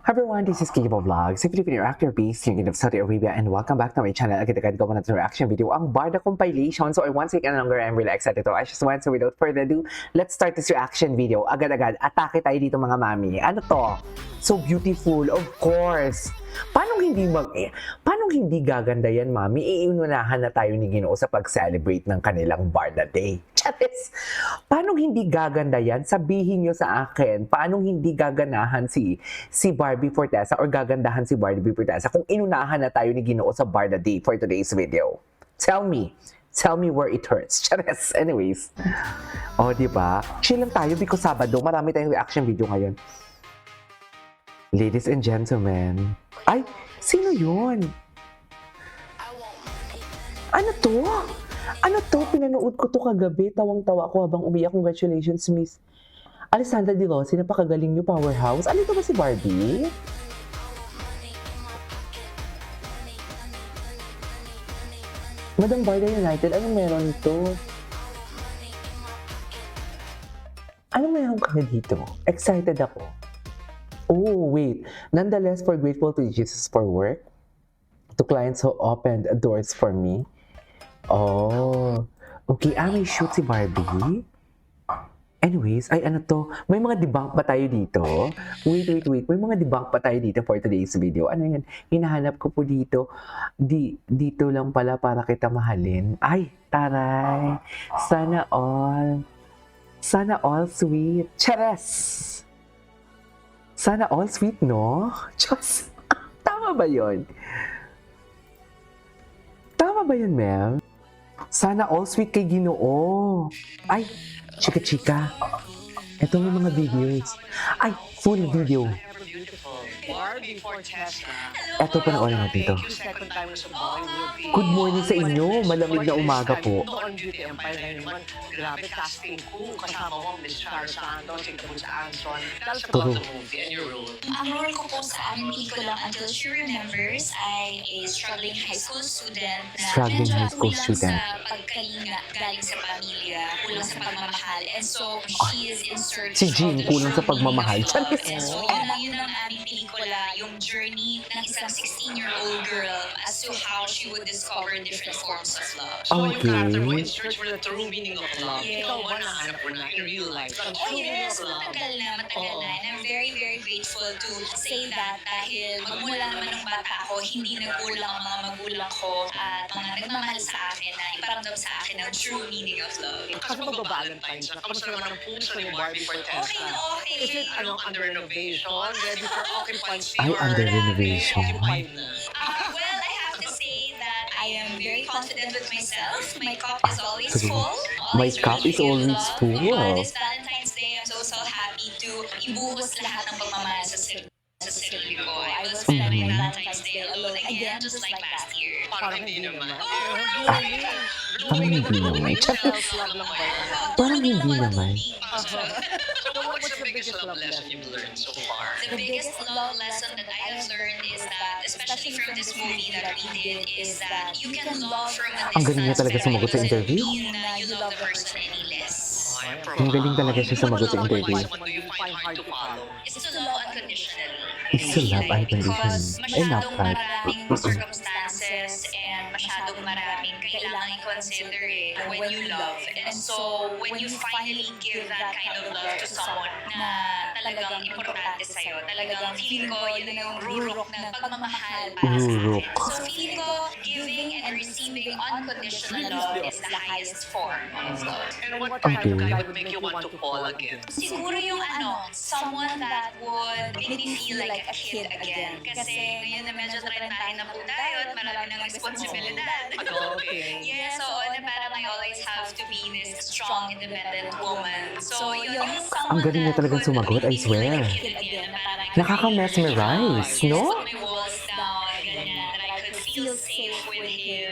Hi everyone, this is Kiki Vlogs, a Filipino actor based here in Saudi Arabia, and welcome back to my channel. Agad-agad gawa natin reaction video ang Barda compilation. So I want to take longer, I'm really excited to. I just want to, without further ado, let's start this reaction video. Agad-agad, atake tayo dito mga mami. Ano to? So beautiful, of course. Paano hindi gaganda yan, mami? Iinunahan na tayo ni Ginoo sa pag-celebrate ng kanilang Barda Day. Charis! Paano hindi gaganda yan? Sabihin nyo sa akin, paano hindi gaganahan si Barbie Fortesa or gagandahan si Barbie Fortesa kung inunahan na tayo ni Ginoo sa Barda Day for today's video? Tell me where it hurts. Charis! Anyways. O, diba? Chill lang tayo because Sabado, marami tayong reaction video ngayon. Ladies and gentlemen. Ay, sino yun? Ano to? Ano to? Pinanood ko to kagabi. Tawang-tawa ako habang umiyak. Congratulations, Miss Alessandra De Rossi. Napakagaling niyo, powerhouse. Ano ito ba si Barbie? Madam Barda United, anong meron ito? Anong meron ka dito? Excited ako. Oh, wait. Nonetheless, for grateful to Jesus for work, to clients who opened doors for me. Oh, okay. May shoot si Barbie. Anyways, ay ano to? May mga debunk ba tayo dito? Wait. May mga debunk pa tayo dito for today's video. Ano yan? Hinahanap ko po dito. Dito lang pala para kita mahalin. Ay, taray. Sana all sweet. Chares! Sana all sweet, no? Diyos, tama ba yun? Tama ba yun, Mel? Sana all sweet kay Ginoo. Ay, chika. Ito may mga videos. Ay, full video. Barbie Fortesa. Eto, panoorin natin to. Second time sa Bollywood. Good morning sa inyo. Malamig na umaga po. On Beauty Empire ngayon naman, grabe casting ko. Kasama ko Miss Char Santos, si Cruz Anson. Tell us about the movie and your role. Ang role ko po sa Amity ko lang until she remembers ay a struggling high school student na Struggling high school kulang student. sa pagkalinga galing sa pamilya, kulang sa pagmamahal. And so, she is in search Si Jean, of kulang sa pagmamahal. And so, yun ang aming pelikula, yung journey ng isang 16-year-old girl as to how she would discover different forms of love. So yung Okay. character mo in search for the true meaning of love. Yeah. Ikaw ba nahanap mo na in real life? The Oh true meaning yes, of love. matagal na. And I'm very, very grateful to say that dahil magmula naman ng bata ako, hindi nagkulang ang mga magulang ko at mga nagmamahal sa akin na iparamdam sa akin ang true meaning of love. Kasi magba-Valentine's na. Kamusta naman ang puso ni Barbie Fortesa? Okay na okay. Is it under renovation? Ready for occupancy? Ay, or under renovation. occupied na? Well, I have to say that I am very confident with myself. My cup is always full. My cup is always full. This Valentine's Day, I'm so happy to ibuhos lahat ng pagmamahal sa sarili ko. I will spend my Valentine's Day alone again, just like last year. Parang hindi naman. Parang hindi naman. Self-love lang ba yun? Parang hindi naman. So what's the biggest love lesson you've learned so far? The biggest love lesson that I have learned is that, especially from this movie that we did, is that you can love from a Ang galing niya distance, talaga sumagot sa but it interview. doesn't mean na you love the person any less. Ang galing talaga siya sumagot sa interview. What do you find hard to follow? It's to love unconditionally. It's to love unconditionally. Because I love masyadong that. maraming circumstances and masyadong maraming kailangan i-consider when you love. And so, when you finally give that kind of love to someone na talagang importante sa'yo, talagang feeling ko yun na yung rurok ng pagmamahal para sa Rurok. akin. So, feeling ko, giving and receiving unconditional love is the highest form of love. And what kind of Okay. guy would make you want to fall again? Siguro yung someone that would make me feel like a kid again. Kasi ngayon na medyo trentahin na po tayo at marami ng responsibilidad. Okay. Yeah, so na parang I always have to be this strong, independent woman. So yun yung someone Ang galing niya that talagang would sumagot, I make me feel like swear. a kid again, na parang Nakaka-mesmerize, no? put my walls down, ganyan, that I could feel safe with him.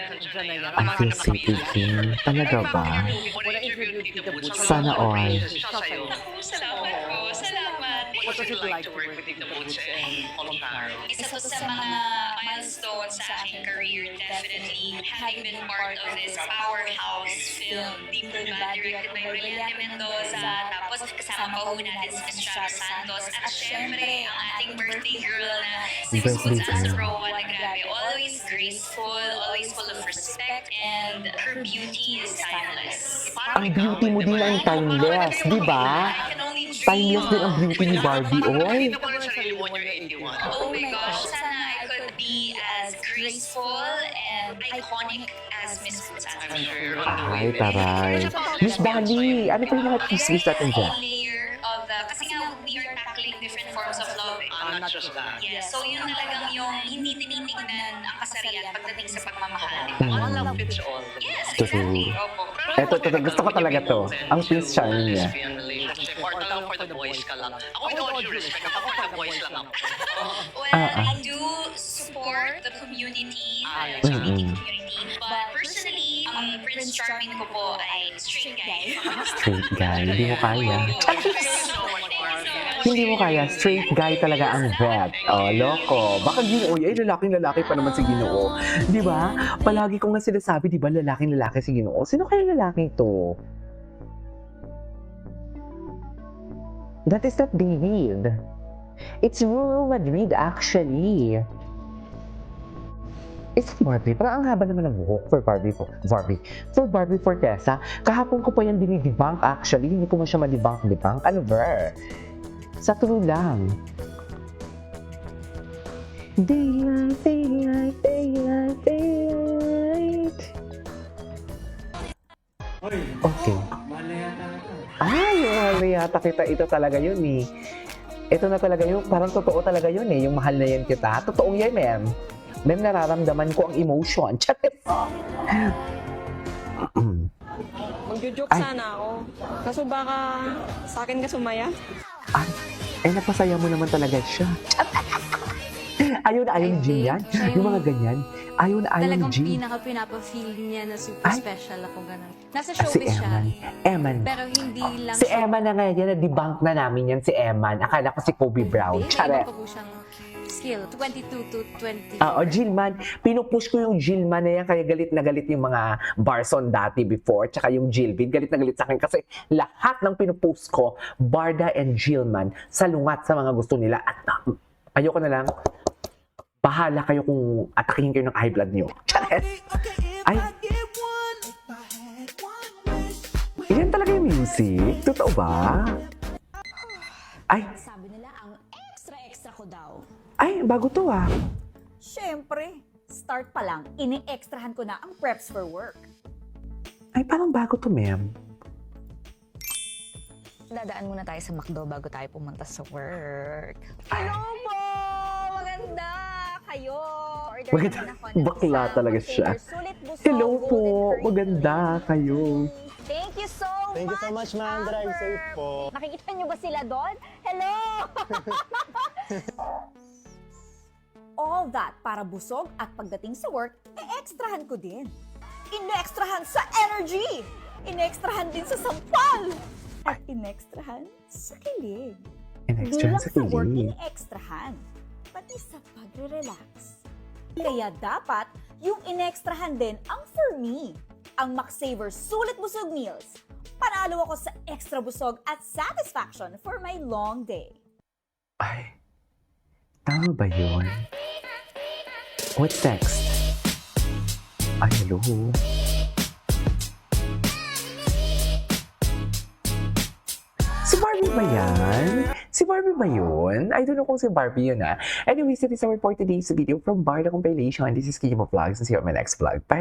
I feel safe with him. Talaga ba? When I interviewed Tita Boots, Sana all. siya sa'yo. Salamat po, salamat. What's What was it like to work with Tita Boots and Mom Charo? Isa to sa mga milestones sa aking career, definitely. Having been part of this powerhouse film, Deep Blue Bad, directed by Brillante Mendoza. Tapos kasama pa ho natin si Miss Charo Santos. At syempre, ang ating birthday girl na si Miss Birthday Boots Asa girl. Roa na grabe. Always graceful, always full of respect, and her beauty is timeless. Ang beauty mo din ang timeless, di ba? I can only dream Timeless din ang of- beauty ni Barbie, oy. Hindi ko rin sarili mo when you're 81. Oh my gosh, sana I could be as graceful and iconic as Miss Boots Asa I'm sure you're Roa. on the way. Ay, taray. Miss Dali, ano pa yung mga tips natin dyan? Layer of the, kasi nga we are tackling different forms of love. Not just that. Yes, so yun talagang yung hindi tinitignan ang kasarian pagdating sa pagmamahal. One love fits all. Yes, True. exactly. Opo. Eto, gusto ko talaga to. Ang Prince Charming niya. Lesbian relationship or talagang for the boys ka lang. Ako with all due respect, ako for the boys lang ako. Well, I do support the community, Ah, LGBT Mm-mm. community. But personally, ang Prince Charming ko po ay straight guy. Straight guy, hindi mo kaya. Thank you so much, Barbie. Hindi mo kaya, straight guy talaga ang vet. Oh, loko. Baka Ginoo, ay lalaking-lalaki pa naman si Ginoo. Di ba? Palagi ko nga sinasabi, di ba, lalaking-lalaki si Ginoo. Sino kaya lalaki to? That is not David. It's Real Madrid, actually. It's Barbie. Parang ang haba naman ng buhok for Barbie. For Barbie Fortesa. Kahapon ko pa yan dinidebunk, actually. Hindi ko man siya ma-debunk. Ano ba? Sa true lang. Daylight, daylight, daylight, daylight. Okay. Ay, mahal yata kita. Ito talaga yun eh. Ito na talaga yun. Parang totoo talaga yun eh. Yung mahal na yan kita. Totoong yan, ma'am. Ma'am, nararamdaman ko ang emotion. Charis! Magjo-joke Ay. sana ako. Kaso baka sa akin ka sumaya. Ay, napasaya mo naman talaga siya. Ayaw na ayaw ni Jean yan. Siya Yung mga ganyan. Ayaw na ayaw ni Talagang Jean. pinaka-pinapa-feel niya na super Ay. special ako ganun. Nasa Si showbiz siya. Eman. Eman. Pero hindi lang Si Eman na nga yan. Na-debunk na namin yan si Eman. Akala ko si Kobe Brown. May Charet. iba pa po siyang skill. 22 to 20. Oo, Gilman. Pinupush ko yung Gilman na yan. Kaya galit na galit yung mga Barson dati before. Tsaka yung Gilbin. Galit na galit sa akin. Kasi lahat ng pinupost ko, Barda and Gilman, salungat sa mga gusto nila. At ayoko na lang. Bahala kayo kung atakihin kayo ng high blood nyo. Charet! Ay! Yan talaga yung music? Totoo ba? Ay! Sabi nila, ang extra ko daw. Ay! Bago to ah. Siyempre, start pa lang, ini-extrahan ko na ang preps for work. Ay, parang bago to, ma'am. Dadaan muna tayo sa McDo bago tayo pumunta sa work. Hello po! Maganda! Kayo! Order Maganda. naman ako ng Bakla isang talaga siya. container, sulit busog, Hello golden po. curry Maganda filling. kayo. Thank you so Thank you so much, ma'am. Drive Amber. safe po. Nakikita niyo ba sila doon? Hello! All that para busog at pagdating sa work, e-extrahan ko din. In-extrahan sa energy! In-extrahan din sa sampal! At in-extrahan sa kilig. In-extra Bilang sa sa work, kilig. in-extrahan. Pati sa pagre-relax. Kaya dapat, yung in-extrahan din ang for me. Ang McSaver Sulit Busog Meals. Panalo ako sa extra busog at satisfaction for my long day. Ay. Tama ba yun? What's next? Ay, hello. Si Barbie ba yan? Si Barbie ba yun? I don't know kung si Barbie yun ah. Anyways, it is our for today's video from Barda Compilation. This is Kimo Vlogs and see you on my next vlog. Bye!